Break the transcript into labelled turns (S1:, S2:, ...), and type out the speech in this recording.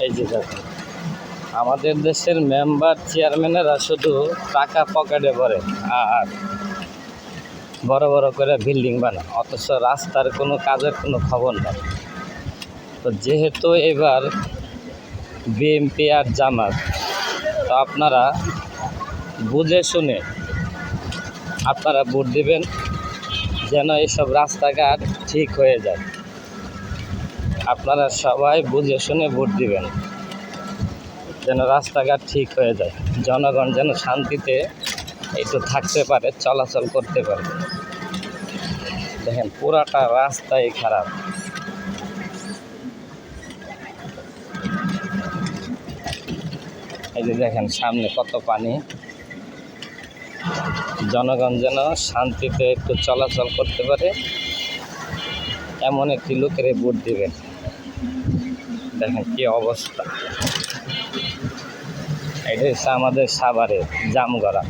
S1: এই যে দেখুন, আমাদের দেশের মেম্বার চেয়ারম্যানেরা শুধু টাকা পকেটে ভরে আর বড় বড় করে বিল্ডিং বানায়, অথচ রাস্তার কোনো কাজের কোনো খবর নেই। তো যেহেতু এবার বিএনপি আর জামাত, তো আপনারা বুঝে শুনে আপনারা ভোট দিবেন, যেন এইসব রাস্তাঘাট ঠিক হয়ে যায়। আপনারা সবাই বুঝে শুনে ভোট দিবেন, যেন রাস্তাঘাট ঠিক হয়ে যায়, জনগণ যেন শান্তিতে একটু থাকতে পারে, চলাচল করতে পারে। দেখেন পুরাটা রাস্তাই খারাপ। এই যে দেখেন সামনে কত পানি, জনগণ যেন শান্তিতে একটু চলাচল করতে পারে, এমন একটি লোকের ভোট দিবেন। দেখেন কি অবস্থা। এটা হচ্ছে আমাদের সাভারে জামগড়া।